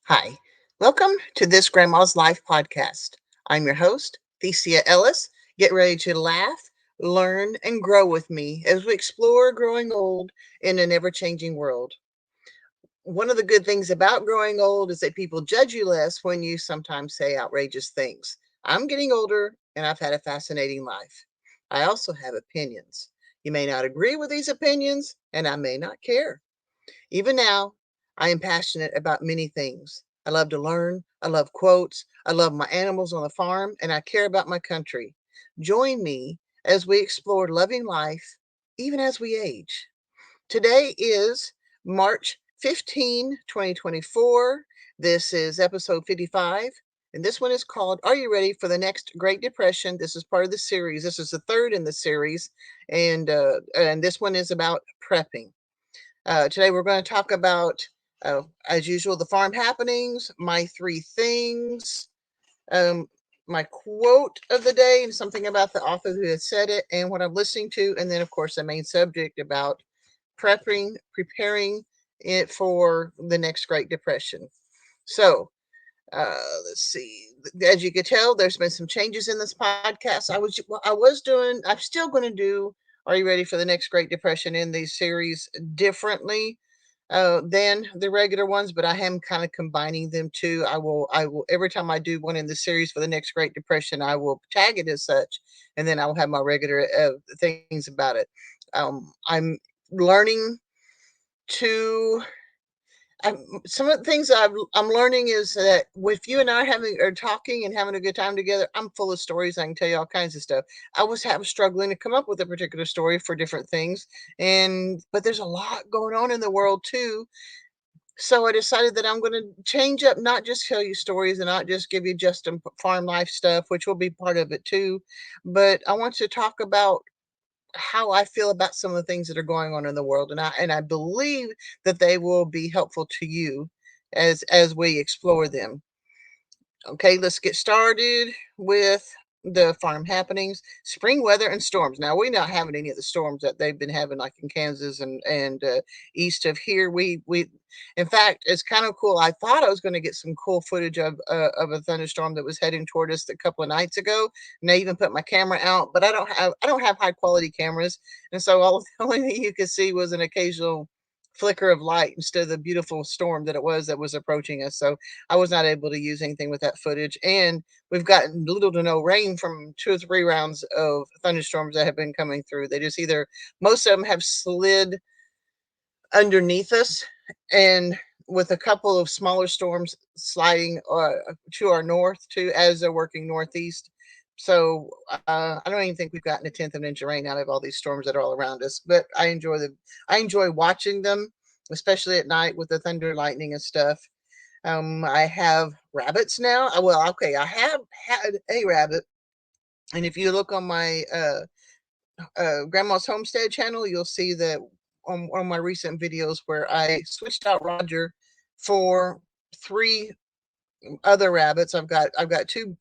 Hi, welcome to this Grandma's Life podcast. I'm your host, theciaellis. Get ready to laugh, learn, and grow with me as we explore growing old in an ever changing world. One of the good things about growing old is that people judge you less when you sometimes say outrageous things. I'm getting older and I've had a fascinating life. I also have opinions. You may not agree with these opinions, and I may not care. Even now, I am passionate about many things. I love to learn. I love quotes. I love my animals on the farm, and I care about my country. Join me as we explore loving life, even as we age. Today is March 15, 2024. This is episode 55, and this one is called Are You Ready for the Next Great Depression? This is part of the series. This is the third in the series, and this one is about prepping. Today we're going to talk about, as usual, the farm happenings, my three things, um, my quote of the day, and something about the author who had said it, and what I'm listening to, and then, of course, the main subject about preparing it for the next Great Depression. So, let's see. As you could tell, there's been some changes in this podcast. I'm still going to do. Are you ready for the next Great Depression in these series differently than the regular ones? But I am kind of combining them too. I will. Every time I do one in the series for the next Great Depression, I will tag it as such, and then I will have my regular things about it. I'm learning to some of the things I'm learning is that with you and I having or talking and having a good time together, I'm full of stories. I can tell you all kinds of stuff. I was struggling to come up with a particular story for different things, and but there's a lot going on in the world too. So I decided that I'm going to change up, not just tell you stories and not just give you just farm life stuff, which will be part of it too, but I want to talk about how I feel about some of the things that are going on in the world, and I believe that they will be helpful to you as we explore them. Okay, let's get started with the farm happenings, spring weather and storms. Now we're not having any of the storms that they've been having, like in Kansas and east of here. In fact, it's kind of cool. I thought I was going to get some cool footage of a thunderstorm that was heading toward us a couple of nights ago, and I even put my camera out. But I don't have high quality cameras, and so all the only thing you could see was an occasional flicker of light instead of the beautiful storm that was approaching us. So I was not able to use anything with that footage. And we've gotten little to no rain from 2 or 3 rounds of thunderstorms that have been coming through. They just either, most of them have slid underneath us, and with a couple of smaller storms sliding to our north too as they're working northeast. So I don't even think we've gotten a tenth of an inch of rain out of all these storms that are all around us. But I enjoy watching them, especially at night with the thunder, lightning, and stuff. I have rabbits now. Well, okay, I have had a rabbit, and if you look on my Grandma's Homestead channel, you'll see that on my recent videos where I switched out Roger for three other rabbits. I've got two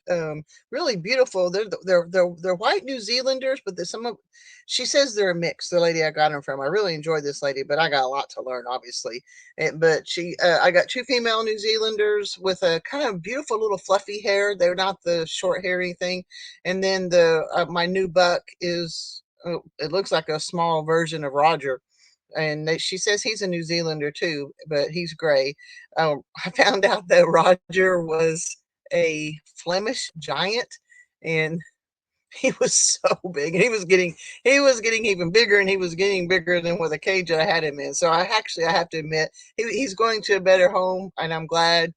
really beautiful. They're white New Zealanders, but there's some of she says they're a mix. The lady I got them from, I really enjoyed this lady, but I got a lot to learn, obviously. But I got two female New Zealanders with a kind of beautiful little fluffy hair. They're not the short hairy thing, and then my new buck is. It looks like a small version of Roger, and she says he's a New Zealander too, but he's gray. I found out that Roger was a Flemish giant, and he was so big, and he was getting even bigger, and he was getting bigger than with the cage that I had him in. So I have to admit he's going to a better home, and I'm glad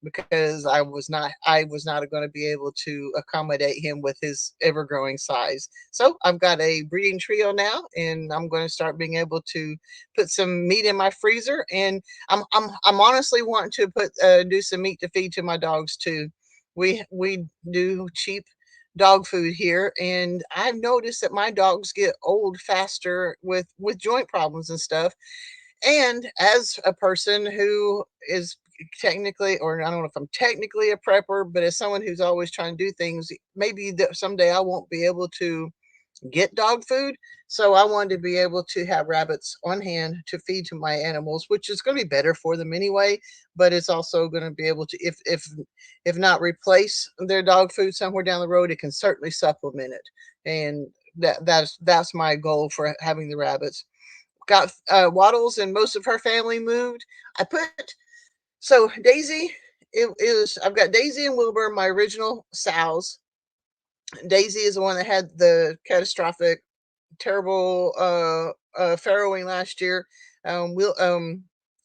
because I was not going to be able to accommodate him with his ever growing size. So I've got a breeding trio now, and I'm going to start being able to put some meat in my freezer, and I'm honestly wanting to put do some meat to feed to my dogs too. We do cheap dog food here, and I've noticed that my dogs get old faster with joint problems and stuff. And as a person who is technically, or I don't know if I'm technically a prepper, but as someone who's always trying to do things, maybe someday I won't be able to get dog food. So I wanted to be able to have rabbits on hand to feed to my animals, which is going to be better for them anyway. But it's also going to be able to, if not replace their dog food somewhere down the road, it can certainly supplement it. And that's my goal for having the rabbits. Got Waddles and most of her family moved. I put so Daisy. It is I've got Daisy and Wilbur, my original sows. Daisy is the one that had the catastrophic terrible farrowing last year. Will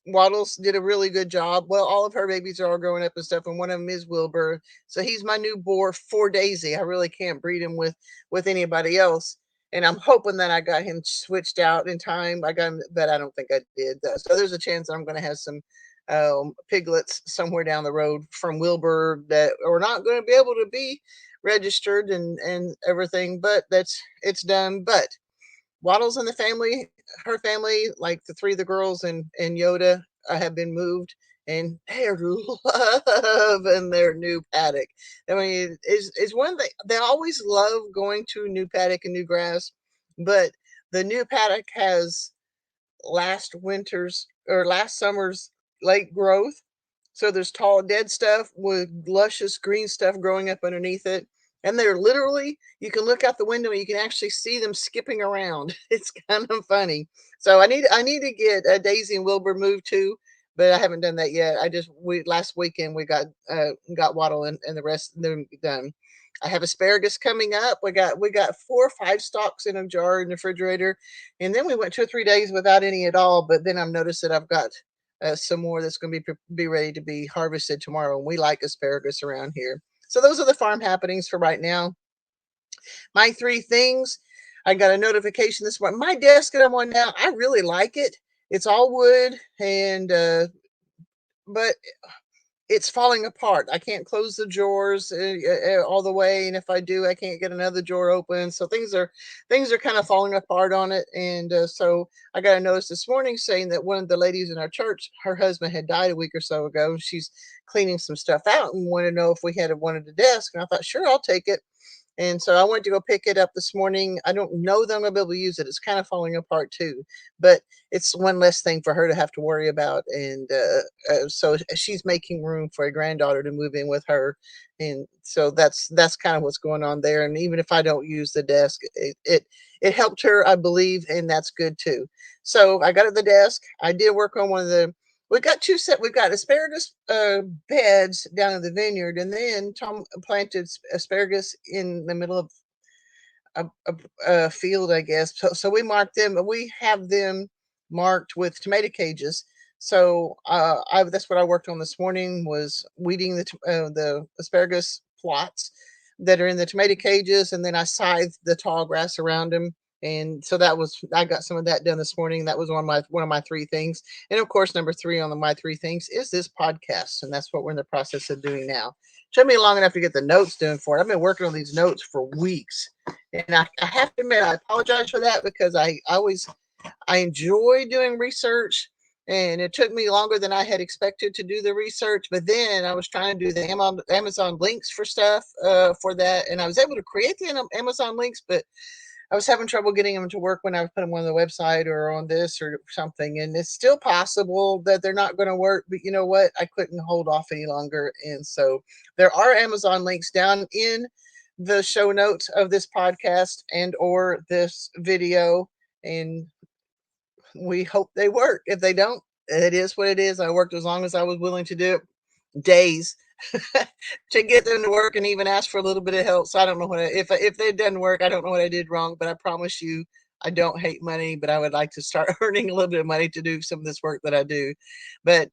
Waddles did a really good job. Well, all of her babies are all growing up and stuff, and one of them is Wilbur. So he's my new boar for Daisy. I really can't breed him with anybody else. And I'm hoping that I got him switched out in time. I got him, but I don't think I did. So there's a chance that I'm going to have some piglets somewhere down the road from Wilbur that are not going to be able to be registered and everything. But it's done. But Waddles and the family, her family, like the three of the girls and Yoda, have been moved, and they're loving their new paddock. I mean, it's one thing they always love going to new paddock and new grass, but the new paddock has last summer's late growth. So there's tall dead stuff with luscious green stuff growing up underneath it. And they're literally, you can look out the window and you can actually see them skipping around. It's kind of funny. So I need to get Daisy and Wilbur moved too, but I haven't done that yet. We last weekend we got Waddle and the rest of them done. I have asparagus coming up. We got 4 or 5 stalks in a jar in the refrigerator, and then we went 2 or 3 days without any at all. But then I've noticed that I've got some more that's going to be ready to be harvested tomorrow. And we like asparagus around here. So those are the farm happenings for right now. My 3 things. I got a notification this morning. My desk that I'm on now, I really like it. It's all wood, and but it's falling apart. I can't close the drawers all the way, and if I do, I can't get another drawer open. So things are kind of falling apart on it, and so I got a notice this morning saying that one of the ladies in our church, her husband had died a week or so ago. She's cleaning some stuff out and wanted to know if we had wanted a desk, and I thought, sure, I'll take it. And so I went to go pick it up this morning. I don't know that I'm going to be able to use it. It's kind of falling apart too, but it's one less thing for her to have to worry about. And so she's making room for a granddaughter to move in with her. And so that's kind of what's going on there. And even if I don't use the desk, it helped her, I believe, and that's good too. So I got at the desk. I did work on one of the we got we've got asparagus beds down in the vineyard, and then Tom planted asparagus in the middle of a field, I guess. So we marked them, and we have them marked with tomato cages. So that's what I worked on this morning, was weeding the asparagus plots that are in the tomato cages, and then I scythed the tall grass around them. And so I got some of that done this morning. That was one of my 3 things. And of course, number 3 on my 3 things is this podcast, and that's what we're in the process of doing now. Took me long enough to get the notes done for it. I've been working on these notes for weeks, and I have to admit I apologize for that, because I enjoy doing research, and it took me longer than I had expected to do the research. But then I was trying to do the Amazon links for stuff for that, and I was able to create the Amazon links, but I was having trouble getting them to work when I was putting them on the website or on this or something. And it's still possible that they're not going to work, but you know what? I couldn't hold off any longer. And so there are Amazon links down in the show notes of this podcast and or this video. And we hope they work. If they don't, it is what it is. I worked as long as I was willing to do it, days to get them to work, and even ask for a little bit of help. So I don't know if it doesn't work, I don't know what I did wrong, but I promise you, I don't hate money, but I would like to start earning a little bit of money to do some of this work that I do. But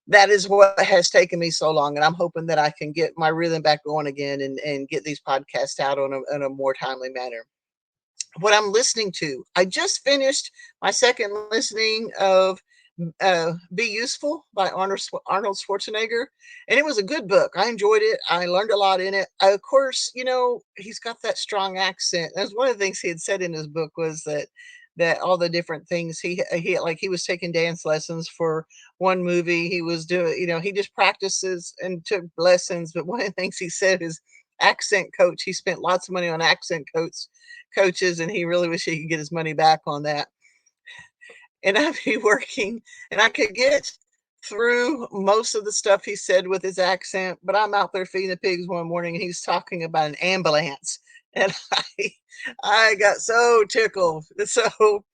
that is what has taken me so long, and I'm hoping that I can get my rhythm back going again, and get these podcasts out on a more timely manner. What I'm listening to, I just finished my second listening of Be Useful by Arnold Schwarzenegger. And it was a good book. I enjoyed it. I learned a lot in it. Of course, he's got that strong accent. That's one of the things he had said in his book, was that all the different things he was taking dance lessons for one movie. He was doing, he just practices and took lessons. But one of the things he said is, accent coach. He spent lots of money on accent coaches, and he really wish he could get his money back on that. And I'd be working, and I could get through most of the stuff he said with his accent, but I'm out there feeding the pigs one morning, and he's talking about an ambulance, and I got so tickled. So,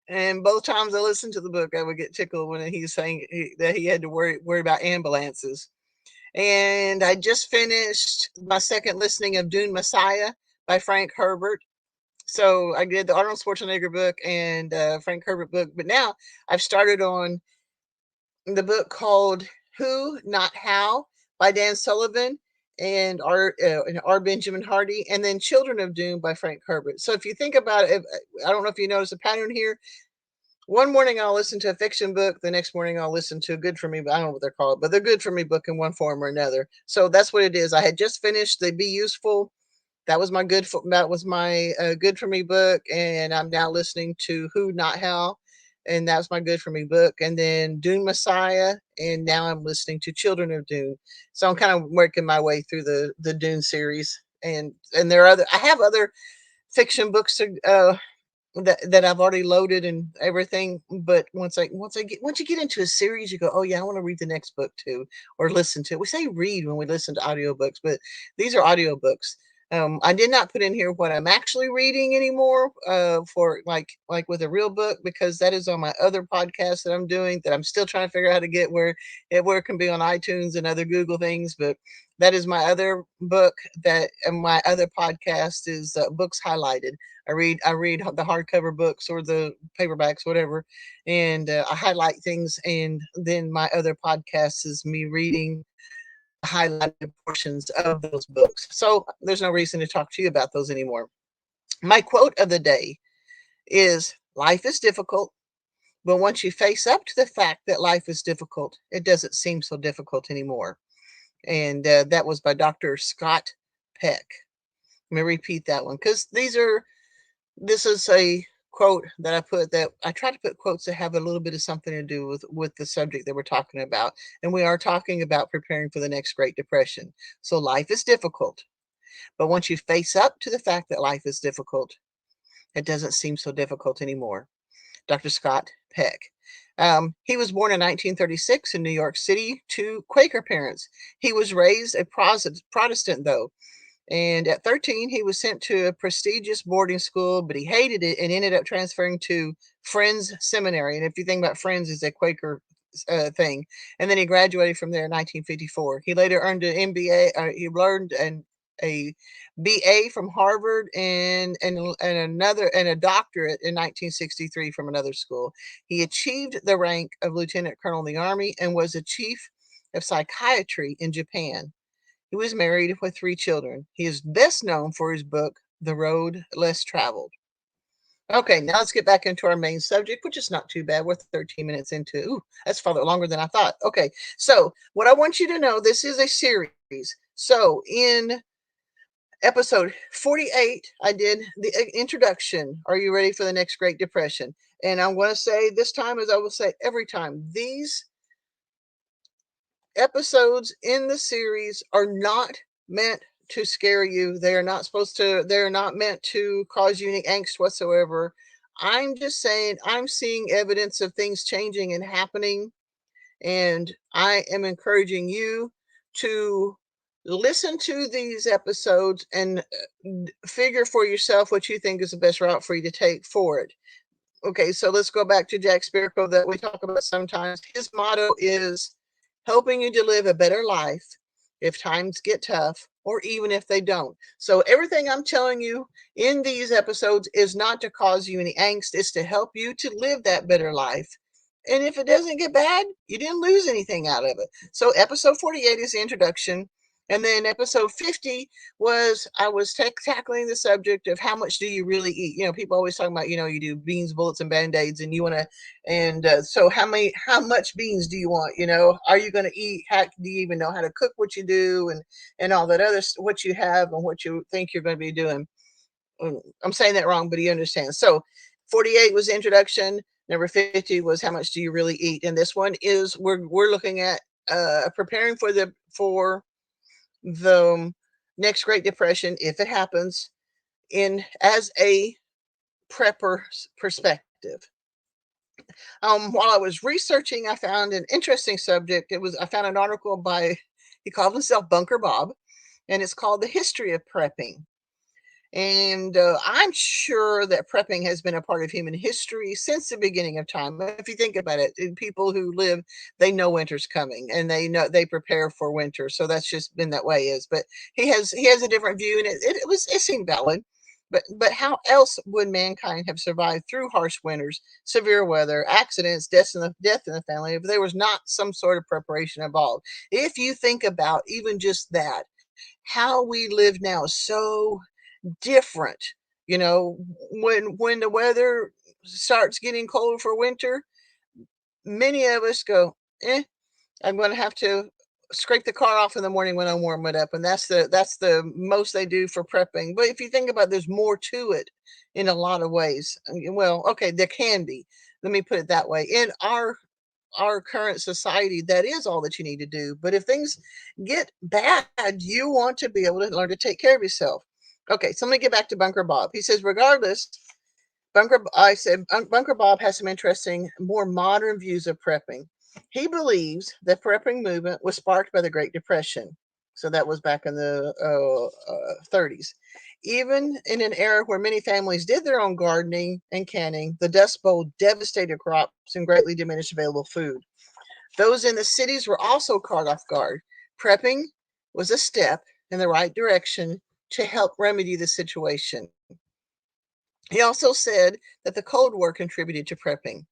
and both times I listened to the book, I would get tickled when he's saying that he had to worry about ambulances. And I just finished my second listening of Dune Messiah by Frank Herbert. So I did the Arnold Schwarzenegger book and Frank Herbert book, but now I've started on the book called Who Not How by Dan Sullivan and R. Benjamin Hardy, and then Children of Doom by Frank Herbert. So if you think about it, I don't know if you notice a pattern here. One morning I'll listen to a fiction book. The next morning I'll listen to a good for me, but I don't know what they're called, but they're good for me book in one form or another. So that's what it is. I had just finished the Be Useful. That was my good for me book, and I'm now listening to Who Not How, and that's my good for me book. And then Dune Messiah, and now I'm listening to Children of Dune. So I'm kind of working my way through the Dune series, and there are other. I have other fiction books that I've already loaded and everything. But once you get into a series, you go, oh yeah, I want to read the next book too, or listen to it. We say read when we listen to audiobooks, but these are audiobooks. I did not put in here what I'm actually reading anymore for like with a real book, because that is on my other podcast that I'm doing, that I'm still trying to figure out how to get where it can be on iTunes and other Google things. But that is my other book, that and my other podcast is Books Highlighted. I read the hardcover books or the paperbacks, whatever, and I highlight things. And then my other podcast is me reading highlighted portions of those books. So there's no reason to talk to you about those anymore. My quote of the day is: life is difficult, but once you face up to the fact that life is difficult, it doesn't seem so difficult anymore. And that was by Dr. Scott Peck. Let me repeat that one, because this is a quote that I put, that I try to put quotes that have a little bit of something to do with the subject that we're talking about. And we are talking about preparing for the next Great Depression. So life is difficult, but once you face up to the fact that life is difficult, it doesn't seem so difficult anymore. Dr. Scott Peck. He was born in 1936 in New York City to Quaker parents. He was raised a Protestant, though. And at 13, he was sent to a prestigious boarding school, but he hated it and ended up transferring to Friends Seminary. And if you think about Friends, is a Quaker thing. And then he graduated from there in 1954. He later earned an MBA. He learned a BA from Harvard and a doctorate in 1963 from another school. He achieved the rank of lieutenant colonel in the Army and was a chief of psychiatry in Japan. He was married with 3 children. He is best known for his book, The Road Less Traveled. Okay, now let's get back into our main subject, which is not too bad. We're 13 minutes into. Ooh, that's far longer than I thought. Okay, so what I want you to know, this is a series. So in episode 48, I did the introduction. Are you ready for the next Great Depression? And I'm going to say this time, as I will say every time, these episodes in the series are not meant to scare you. They're not meant to cause you any angst whatsoever. I'm just saying, I'm seeing evidence of things changing and happening, and I am encouraging you to listen to these episodes and figure for yourself what you think is the best route for you to take for it. Okay, so let's go back to Jack Spirko that we talk about sometimes. His motto is helping you to live a better life if times get tough, or even if they don't. So everything I'm telling you in these episodes is not to cause you any angst. It's to help you to live that better life. And if it doesn't get bad, you didn't lose anything out of it. So episode 48 is the introduction. And then episode 50 was, I was tackling the subject of how much do you really eat. People always talking about, you do beans, bullets, and band-aids, and you want to, and so how much beans do you want? Are you going to eat? Do you even know how to cook what you do, and all that other, what you have and what you think you're going to be doing? I'm saying that wrong, but you understand. So 48 was the introduction. Number 50 was how much do you really eat? And this one is, we're looking at preparing for the Next Great Depression, if it happens, in as a prepper's perspective. While I was researching, I found an interesting subject. I found an article by, he called himself Bunker Bob, and it's called The History of Prepping. And I'm sure that prepping has been a part of human history since the beginning of time. If you think about it, people who live, they know winter's coming and they prepare for winter. So that's just been that way is. But he has a different view, and it seemed valid. But how else would mankind have survived through harsh winters, severe weather, accidents, death in the family if there was not some sort of preparation involved? If you think about even just that, how we live now is so different. You know, when the weather starts getting cold for winter, many of us go, I'm going to have to scrape the car off in the morning when I warm it up, and that's the most they do for prepping. But if you think about it, there's more to it in a lot of ways. Well, okay, there can be. Let me put it that way. In our current society, that is all that you need to do. But if things get bad, you want to be able to learn to take care of yourself. Okay, so let me get back to Bunker Bob. He says, regardless, Bunker Bob has some interesting, more modern views of prepping. He believes the prepping movement was sparked by the Great Depression. So that was back in the 30s. Even in an era where many families did their own gardening and canning, the Dust Bowl devastated crops and greatly diminished available food. Those in the cities were also caught off guard. Prepping was a step in the right direction to help remedy the situation. He also said that the Cold War contributed to prepping.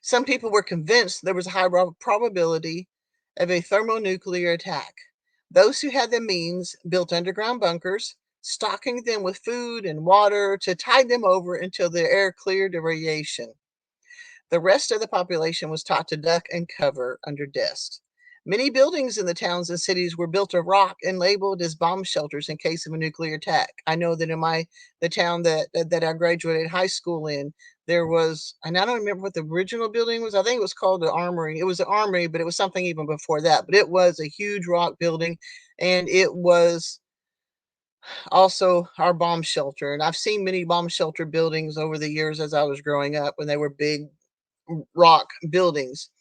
Some people were convinced there was a high probability of a thermonuclear attack. Those who had the means built underground bunkers, stocking them with food and water to tide them over until the air cleared of radiation. The rest of the population was taught to duck and cover under desks. Many buildings in the towns and cities were built of rock and labeled as bomb shelters in case of a nuclear attack. I know that in the town that I graduated high school in, there was, and I don't remember what the original building was. I think it was called the Armory. It was the Armory, but it was something even before that. But it was a huge rock building, and it was also our bomb shelter. And I've seen many bomb shelter buildings over the years as I was growing up when they were big rock buildings.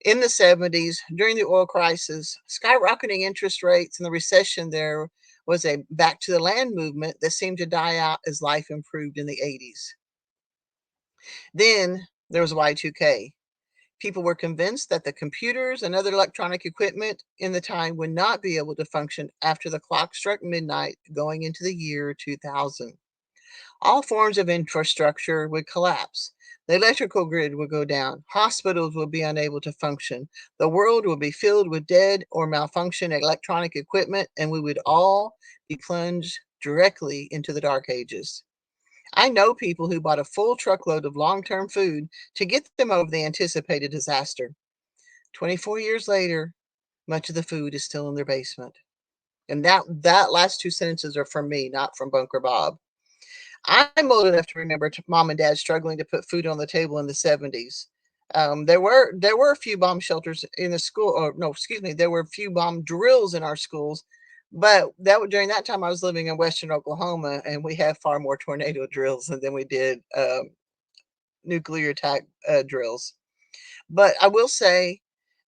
In the 70s, during the oil crisis, skyrocketing interest rates and the recession, there was a back to the land movement that seemed to die out as life improved in the 80s. Then there was Y2K. People were convinced that the computers and other electronic equipment in the time would not be able to function after the clock struck midnight going into the year 2000. All forms of infrastructure would collapse. The electrical grid would go down. Hospitals would be unable to function. The world would be filled with dead or malfunctioning electronic equipment, and we would all be plunged directly into the dark ages. I know people who bought a full truckload of long term food to get them over the anticipated disaster. 24 years later, much of the food is still in their basement. And that last two sentences are from me, not from Bunker Bob. I'm old enough to remember mom and dad struggling to put food on the table in the 70s. There were a few bomb shelters in the school, or no, excuse me, there were a few bomb drills in our schools, but during that time I was living in Western Oklahoma, and we had far more tornado drills than we did nuclear attack drills. But I will say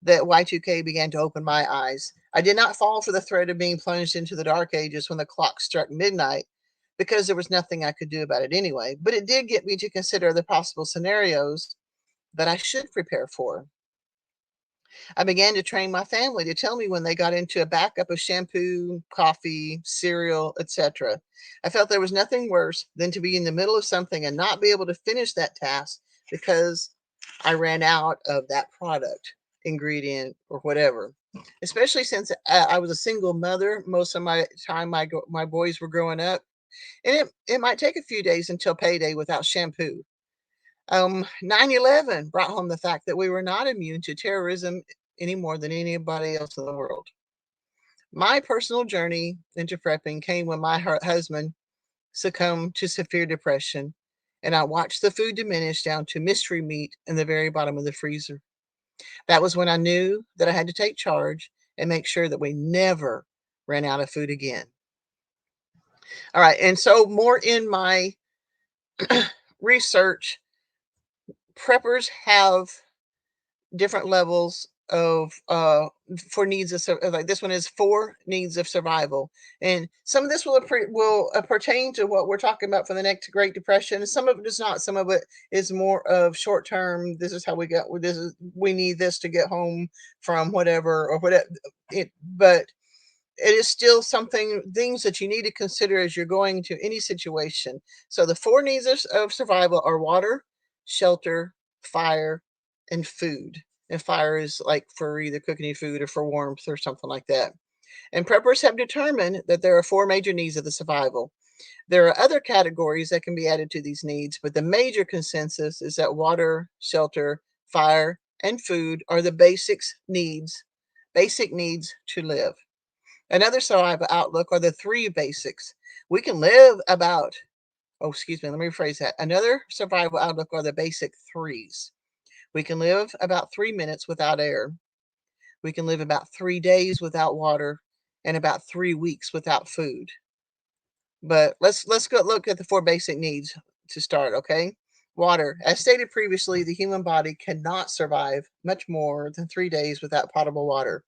that Y2K began to open my eyes. I did not fall for the threat of being plunged into the dark ages when the clock struck midnight because there was nothing I could do about it anyway. But it did get me to consider the possible scenarios that I should prepare for. I began to train my family to tell me when they got into a backup of shampoo, coffee, cereal, etc. I felt there was nothing worse than to be in the middle of something and not be able to finish that task because I ran out of that product, ingredient, or whatever. Especially since I was a single mother most of my time, my boys were growing up, and it might take a few days until payday without shampoo. 9/11 brought home the fact that we were not immune to terrorism any more than anybody else in the world. My personal journey into prepping came when my husband succumbed to severe depression, and I watched the food diminish down to mystery meat in the very bottom of the freezer. That was when I knew that I had to take charge and make sure that we never ran out of food again. All right. And so, more in my research, preppers have different levels of for needs of like this one is 4 needs of survival, and some of this will pertain to what we're talking about for the next Great Depression. Some of it is not. Some of it is more of short term. This is how we got. This is we need this to get home from whatever or whatever. But it is still things that you need to consider as you're going to any situation. So the 4 needs of survival are water, shelter, fire, and food. And fire is like for either cooking food or for warmth or something like that. And preppers have determined that there are 4 major needs of the survival. There are other categories that can be added to these needs, but the major consensus is that water, shelter, fire, and food are the basic needs to live. Another survival outlook are the 3 basics. We can live about, oh, excuse me, let me rephrase that. Another survival outlook are the basic threes. We can live about 3 minutes without air. We can live about 3 days without water and about 3 weeks without food. But let's go look at the 4 basic needs to start, okay? Water. As stated previously, the human body cannot survive much more than 3 days without potable water.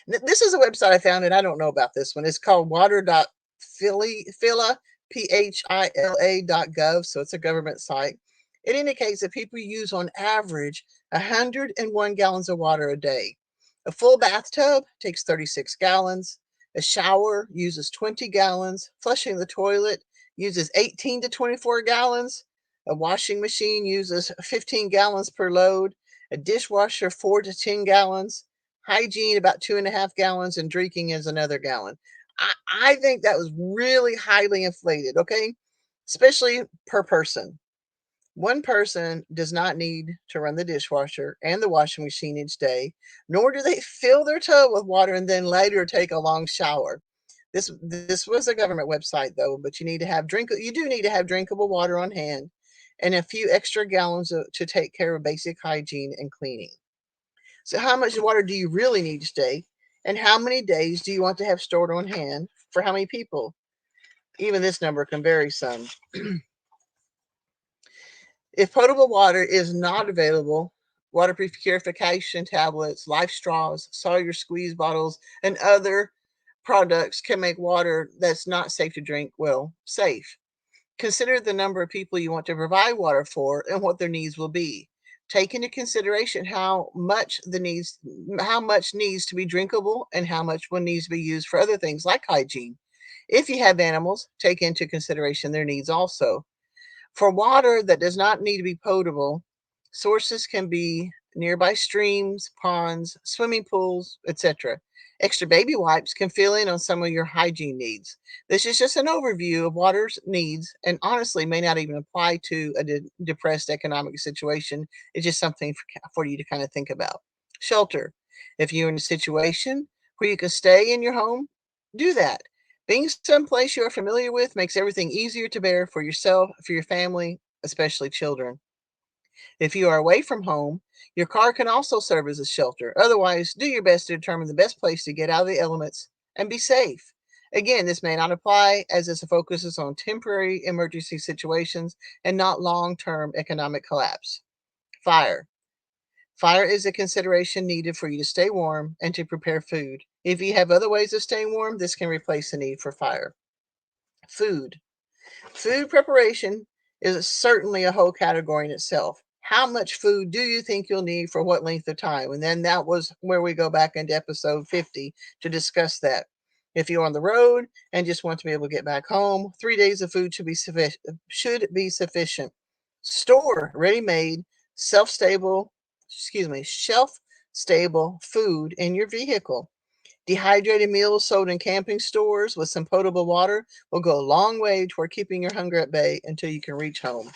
This is a website I found, and I don't know about this one. It's called water.phila, phila.gov, so it's a government site. It indicates that people use on average 101 gallons of water a day. A full bathtub takes 36 gallons. A shower uses 20 gallons. Flushing the toilet uses 18 to 24 gallons. A washing machine uses 15 gallons per load. A dishwasher, 4 to 10 gallons. Hygiene, about 2.5 gallons, and drinking is another gallon. I think that was really highly inflated, okay? Especially per person. One person does not need to run the dishwasher and the washing machine each day, nor do they fill their tub with water and then later take a long shower. This was a government website though, but you do need to have drinkable water on hand and a few extra gallons to take care of basic hygiene and cleaning. So, how much water do you really need each day? And how many days do you want to have stored on hand for how many people? Even this number can vary some. If potable water is not available, waterproof purification tablets, life straws, cellular squeeze bottles, and other products can make water that's not safe to drink, well, safe. Consider the number of people you want to provide water for and what their needs will be. Take into consideration how much needs to be drinkable and how much will needs to be used for other things like hygiene. If you have animals, take into consideration their needs also. For water that does not need to be potable, sources can be nearby streams, ponds, swimming pools, etc. Extra baby wipes can fill in on some of your hygiene needs. This is just an overview of water's needs and honestly may not even apply to a depressed economic situation. It's just something for you to kind of think about. Shelter. If you're in a situation where you can stay in your home, do that. Being someplace you are familiar with makes everything easier to bear for yourself, for your family, especially children. If you are away from home, your car can also serve as a shelter. Otherwise, do your best to determine the best place to get out of the elements and be safe. Again, this may not apply as this focuses on temporary emergency situations and not long term economic collapse. Fire. Fire is a consideration needed for you to stay warm and to prepare food. If you have other ways of staying warm, this can replace the need for fire. Food. Food preparation is certainly a whole category in itself. How much food do you think you'll need for what length of time? And then that was where we go back into episode 50 to discuss that. If you're on the road and just want to be able to get back home, 3 days of food should be sufficient. Store ready-made, shelf stable food in your vehicle. Dehydrated meals sold in camping stores with some potable water will go a long way toward keeping your hunger at bay until you can reach home.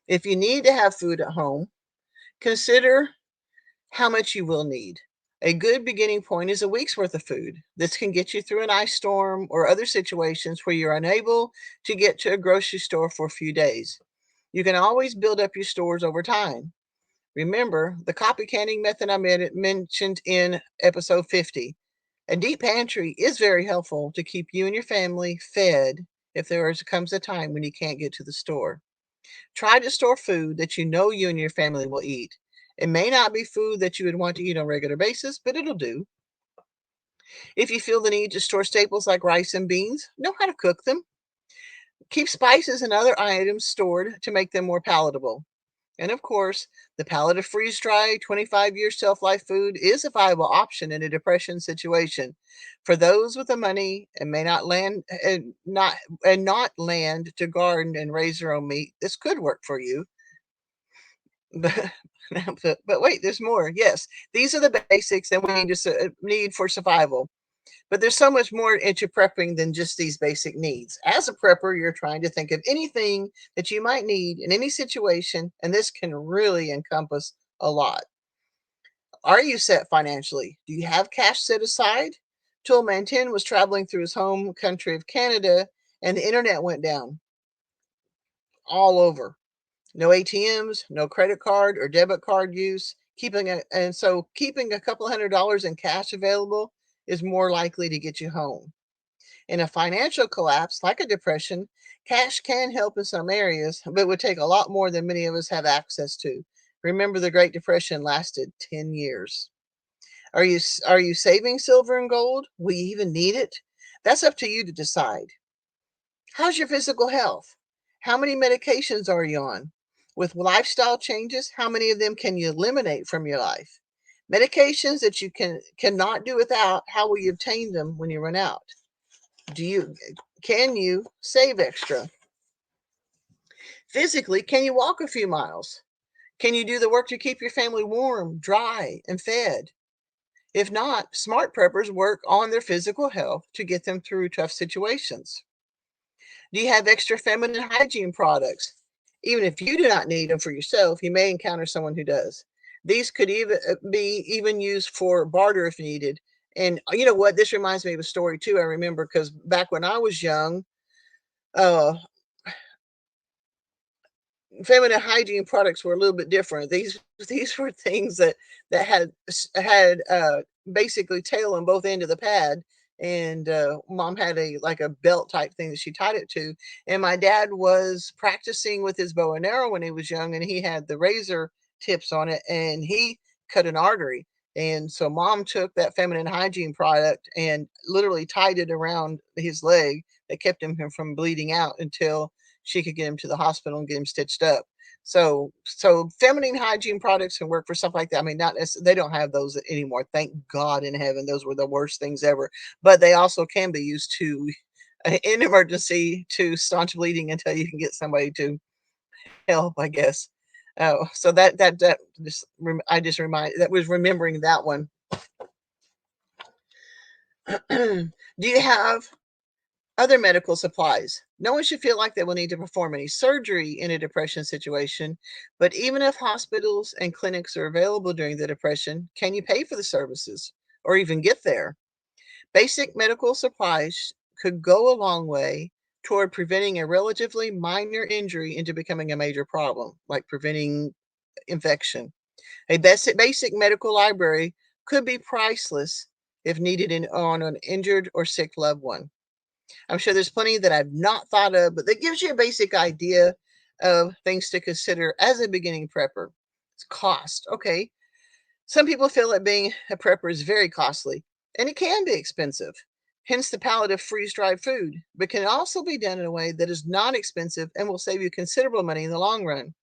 If you need to have food at home, consider how much you will need. A good beginning point is a week's worth of food. This can get you through an ice storm or other situations where you're unable to get to a grocery store for a few days. You can always build up your stores over time. Remember the copy canning method I mentioned in episode 50. A deep pantry is very helpful to keep you and your family fed if comes a time when you can't get to the store. Try to store food that you know you and your family will eat. It may not be food that you would want to eat on a regular basis, but it'll do. If you feel the need to store staples like rice and beans, know how to cook them. Keep spices and other items stored to make them more palatable. And of course, the pallet of freeze dried 25-year shelf life food is a viable option in a depression situation. For those with the money and may not land and not land to garden and raise their own meat, this could work for you. But, but wait, there's more. Yes, these are the basics that we need for survival. But there's so much more into prepping than just these basic needs. As a prepper, you're trying to think of anything that you might need in any situation, and this can really encompass a lot. Are you set financially? Do you have cash set aside? Toolman 10 was traveling through his home country of Canada, and the internet went down all over. No ATMs, no credit card or debit card use. Keeping a couple $100 in cash available is more likely to get you home. In a financial collapse, like a depression, cash can help in some areas, but would take a lot more than many of us have access to. Remember, the Great Depression lasted 10 years. Are you saving silver and gold? Will you even need it? That's up to you to decide. How's your physical health? How many medications are you on? With lifestyle changes, how many of them can you eliminate from your life? Medications that you cannot do without, how will you obtain them when you run out? Do you can you save extra? Physically, can you walk a few miles? Can you do the work to keep your family warm, dry, and fed? If not, smart preppers work on their physical health to get them through tough situations. Do you have extra feminine hygiene products? Even if you do not need them for yourself, you may encounter someone who does. These could even be even used for barter if needed. And you know what? This reminds me of a story too. I remember because back when I was young, uh, feminine hygiene products were a little bit different. These were things that had basically tail on both end of the pad, and mom had a like a belt type thing that she tied it to. And my dad was practicing with his bow and arrow when he was young, and he had the razor tips on it, and he cut an artery. And so mom took that feminine hygiene product and literally tied it around his leg that kept him from bleeding out until she could get him to the hospital and get him stitched up. So feminine hygiene products can work for stuff like that. I mean, not they don't have those anymore. Thank God in heaven. Those were the worst things ever. But they also can be used to in emergency to staunch bleeding until you can get somebody to help, I guess. Oh, so that just I just remind that was remembering that one. Do you have other medical supplies? No one should feel like they will need to perform any surgery in a depression situation, but even if hospitals and clinics are available during the depression, can you pay for the services or even get there? Basic medical supplies could go a long way toward preventing a relatively minor injury into becoming a major problem, like preventing infection. A basic medical library could be priceless if needed on an injured or sick loved one. I'm sure there's plenty that I've not thought of, but that gives you a basic idea of things to consider as a beginning prepper. It's cost. Okay. Some people feel that being a prepper is very costly, and it can be expensive. Hence the palette of freeze dried food, but can also be done in a way that is not expensive and will save you considerable money in the long run.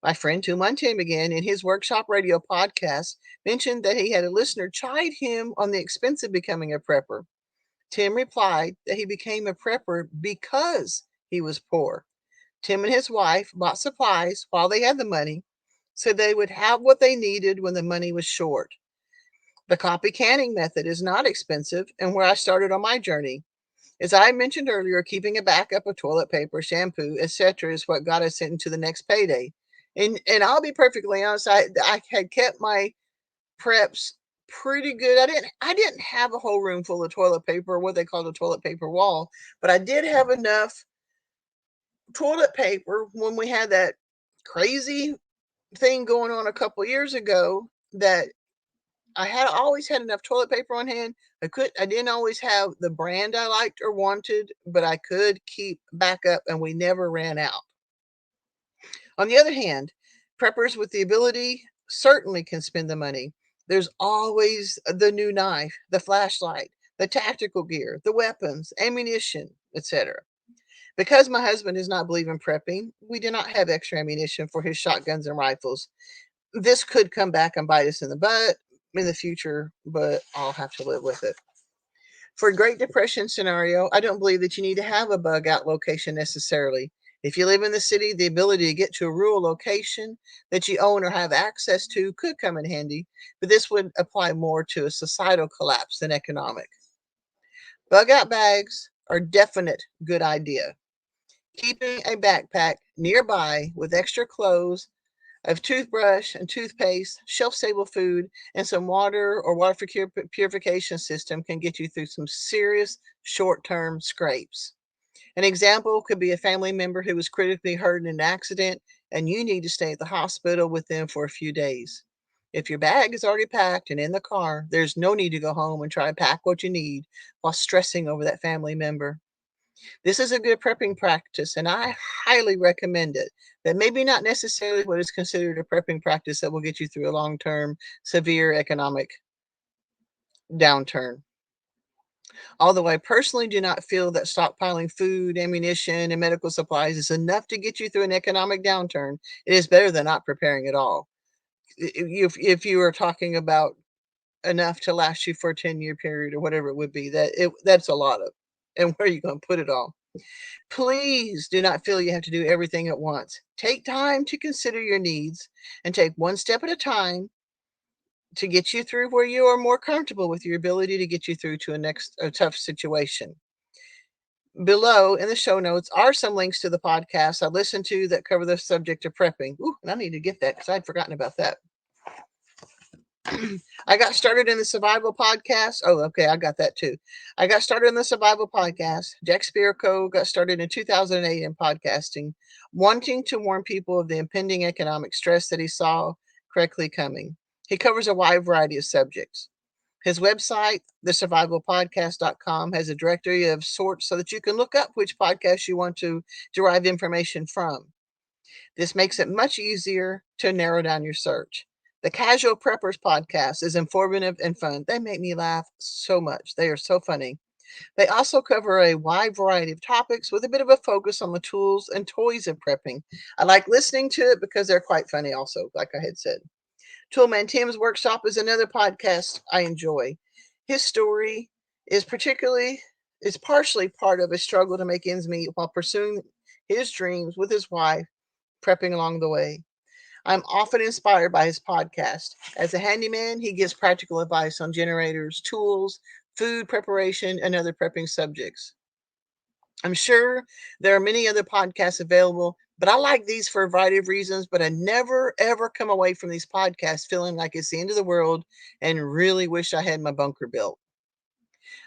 My friend Tim again in his workshop radio podcast mentioned that he had a listener chide him on the expense of becoming a prepper. Tim replied that he became a prepper because he was poor. Tim and his wife bought supplies while they had the money so they would have what they needed when the money was short. The copy canning method is not expensive and where I started on my journey. As I mentioned earlier, keeping a backup of toilet paper, shampoo, etc. is what got us into the next payday. And I'll be perfectly honest, I had kept my preps pretty good. I didn't have a whole room full of toilet paper, what they call a toilet paper wall, but I did have enough toilet paper when we had that crazy thing going on a couple years ago that I had always had enough toilet paper on hand. I didn't always have the brand I liked or wanted, but I could keep backup and we never ran out. On the other hand, preppers with the ability certainly can spend the money. There's always the new knife, the flashlight, the tactical gear, the weapons, ammunition, etc. Because my husband does not believe in prepping, we do not have extra ammunition for his shotguns and rifles. This could come back and bite us in the butt in the future, but I'll have to live with it. For a Great Depression scenario, I don't believe that you need to have a bug out location necessarily. If you live in the city, the ability to get to a rural location that you own or have access to could come in handy, but this would apply more to a societal collapse than economic. Bug out bags are definite good idea. Keeping a backpack nearby with extra clothes, a toothbrush and toothpaste, shelf-stable food, and some water or water purification system can get you through some serious short-term scrapes. An example could be a family member who was critically hurt in an accident and you need to stay at the hospital with them for a few days. If your bag is already packed and in the car, there's no need to go home and try to pack what you need while stressing over that family member. This is a good prepping practice, and I highly recommend it. That maybe not necessarily what is considered a prepping practice that will get you through a long-term severe economic downturn. Although I personally do not feel that stockpiling food, ammunition, and medical supplies is enough to get you through an economic downturn, it is better than not preparing at all. If you are talking about enough to last you for a 10-year period or whatever it would be, that's a lot of. And where are you going to put it all? Please do not feel you have to do everything at once. Take time to consider your needs and take one step at a time to get you through where you are more comfortable with your ability to get you through to a tough situation. Below in the show notes are some links to the podcasts I listened to that cover the subject of prepping. Ooh, and I need to get that because I'd forgotten about that. I got started in the survival podcast. Oh, okay, I got that too. I got started in the survival podcast. Jack Spirko got started in 2008 in podcasting, wanting to warn people of the impending economic stress that he saw correctly coming. He covers a wide variety of subjects. His website, thesurvivalpodcast.com, has a directory of sorts so that you can look up which podcast you want to derive information from. This makes it much easier to narrow down your search. The Casual Preppers podcast is informative and fun. They make me laugh so much. They are so funny. They also cover a wide variety of topics with a bit of a focus on the tools and toys of prepping. I like listening to it because they're quite funny also, like I had said. Toolman Tim's Workshop is another podcast I enjoy. His story is partially part of a struggle to make ends meet while pursuing his dreams with his wife, prepping along the way. I'm often inspired by his podcast. As a handyman, he gives practical advice on generators, tools, food preparation, and other prepping subjects. I'm sure there are many other podcasts available, but I like these for a variety of reasons. But I never, ever come away from these podcasts feeling like it's the end of the world and really wish I had my bunker built.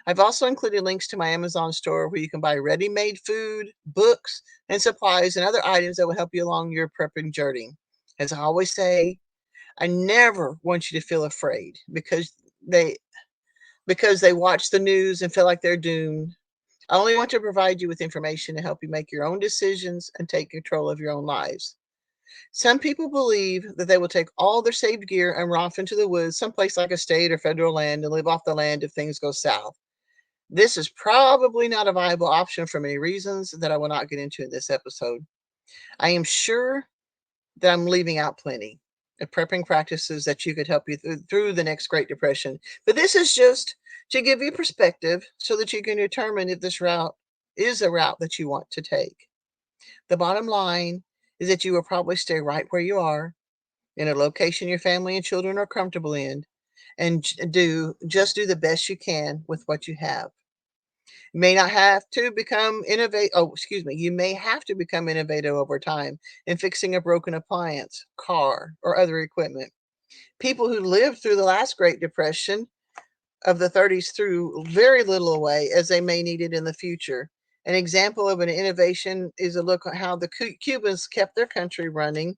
I've also included links to my Amazon store where you can buy ready-made food, books, and supplies and other items that will help you along your prepping journey. As I always say, I never want you to feel afraid they because they watch the news and feel like they're doomed. I only want to provide you with information to help you make your own decisions and take control of your own lives. Some people believe that they will take all their saved gear and run off into the woods, someplace like a state or federal land, and live off the land if things go south. This is probably not a viable option for many reasons that I will not get into in this episode. I am sure that I'm leaving out plenty of prepping practices that you could help you through the next Great Depression. But this is just to give you perspective so that you can determine if this route is a route that you want to take. The bottom line is that you will probably stay right where you are in a location your family and children are comfortable in and do the best you can with what you have. You may not have to become innovative. Oh, excuse me. You may have to become innovative over time in fixing a broken appliance, car, or other equipment. People who lived through the last Great Depression of the 30s threw very little away as they may need it in the future. An example of an innovation is a look at how the Cubans kept their country running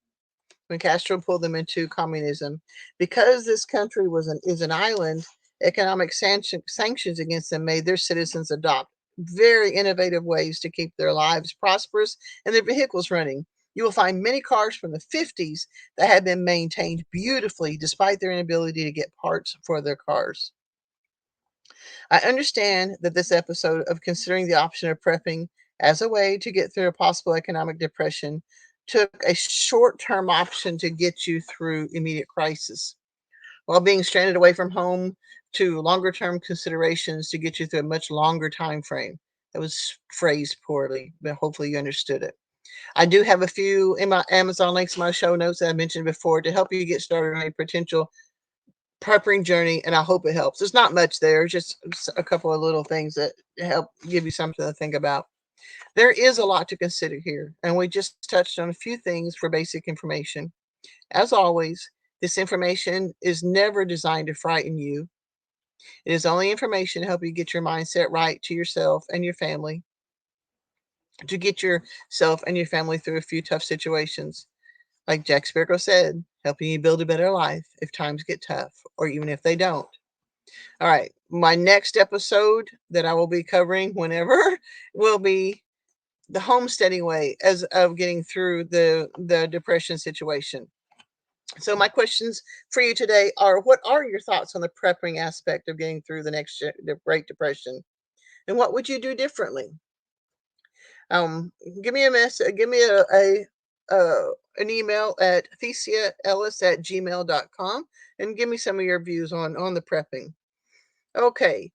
when Castro pulled them into communism. Because this country is an island, economic sanctions against them made their citizens adopt very innovative ways to keep their lives prosperous and their vehicles running. You will find many cars from the 50s that have been maintained beautifully despite their inability to get parts for their cars. I understand that this episode of considering the option of prepping as a way to get through a possible economic depression took a short term option to get you through immediate crisis, while being stranded away from home to longer term considerations to get you through a much longer time frame. That was phrased poorly, but hopefully you understood it. I do have a few in my Amazon links in my show notes that I mentioned before to help you get started on a potential prepping journey, and I hope it helps. There's not much there, just a couple of little things that help give you something to think about. There is a lot to consider here, and we just touched on a few things for basic information. As always, this information is never designed to frighten you. It is only information to help you get your mindset right to yourself and your family, to get yourself and your family through a few tough situations. Like Jack Sparrow said, helping you build a better life if times get tough, or even if they don't. All right. My next episode that I will be covering whenever will be the homesteading way as of getting through the depression situation. So my questions for you today are: what are your thoughts on the prepping aspect of getting through the Great Depression? And what would you do differently? Um, give me a message, give me an email at theciaellis@gmail.com and give me some of your views on the prepping. Okay.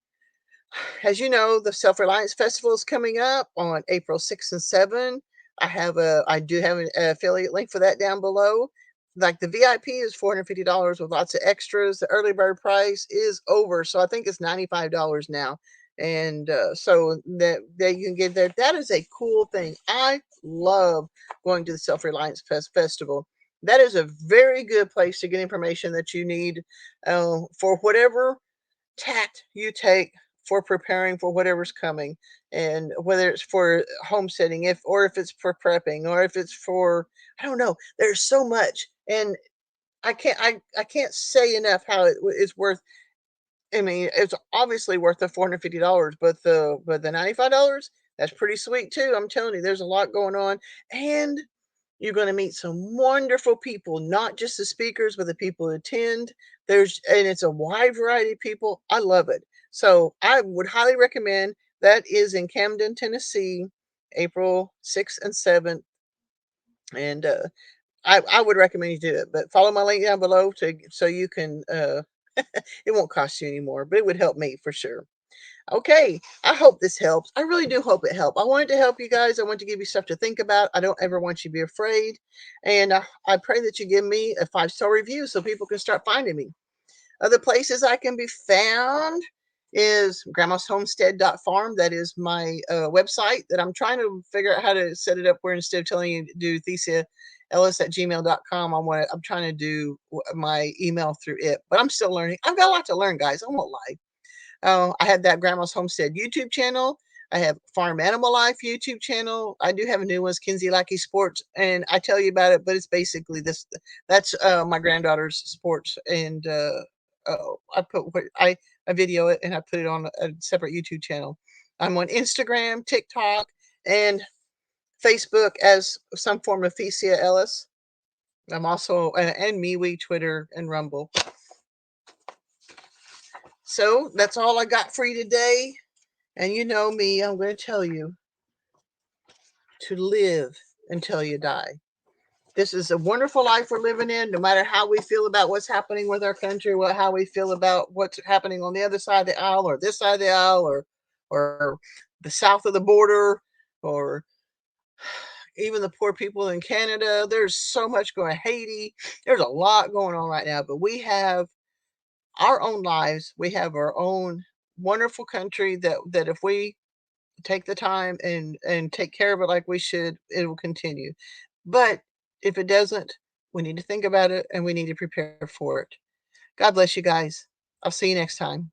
As you know, the Self Reliance Festival is coming up on April 6th and 7th. I do have an affiliate link for that down below. Like the VIP is $450 with lots of extras. The early bird price is over, so I think it's $95 now. And so that you can get there. That is a cool thing. I love going to the Self Reliance Festival. That is a very good place to get information that you need for whatever tact you take for preparing for whatever's coming, and whether it's for homesteading, if it's for prepping, or if it's for, I don't know, there's so much. And I can't say enough how it's worth. I mean, it's obviously worth the $450, but the $95, that's pretty sweet too. I'm telling you, there's a lot going on. And you're going to meet some wonderful people, not just the speakers, but the people who attend. And it's a wide variety of people. I love it. So I would highly recommend. That is in Camden, Tennessee, April 6th and 7th. And I would recommend you do it. But follow my link down below so you can, it won't cost you anymore, but it would help me for sure. Okay, I hope this helps. I really do hope it helped. I wanted to help you guys. I want to give you stuff to think about. I don't ever want you to be afraid. And I pray that you give me a 5-star review so people can start finding me. Other places I can be found is grandmashomestead.farm. That is my website that I'm trying to figure out how to set it up where instead of telling you to do theciaellis@gmail.com, I'm trying to do my email through it. But I'm still learning. I've got a lot to learn, guys. I won't lie. I had that Grandma's Homestead YouTube channel. I have Farm Animal Life YouTube channel. I do have a new one, Kinsey Lackey Sports, and I tell you about it, but it's basically this. That's my granddaughter's sports, and I video it and I put it on a separate YouTube channel. I'm on Instagram, TikTok, and Facebook as some form of Thecia Ellis. I'm also and MeWe, Twitter, and Rumble. So that's all I got for you today. And you know me, I'm going to tell you to live until you die. This is a wonderful life we're living in, no matter how we feel about what's happening with our country, how we feel about what's happening on the other side of the aisle, or this side of the aisle, or the south of the border, or even the poor people in Canada. There's so much going, Haiti. There's a lot going on right now, but we have our own lives. We have our own wonderful country that if we take the time and take care of it like we should, it will continue. But if it doesn't, we need to think about it and we need to prepare for it. God bless you guys. I'll see you next time.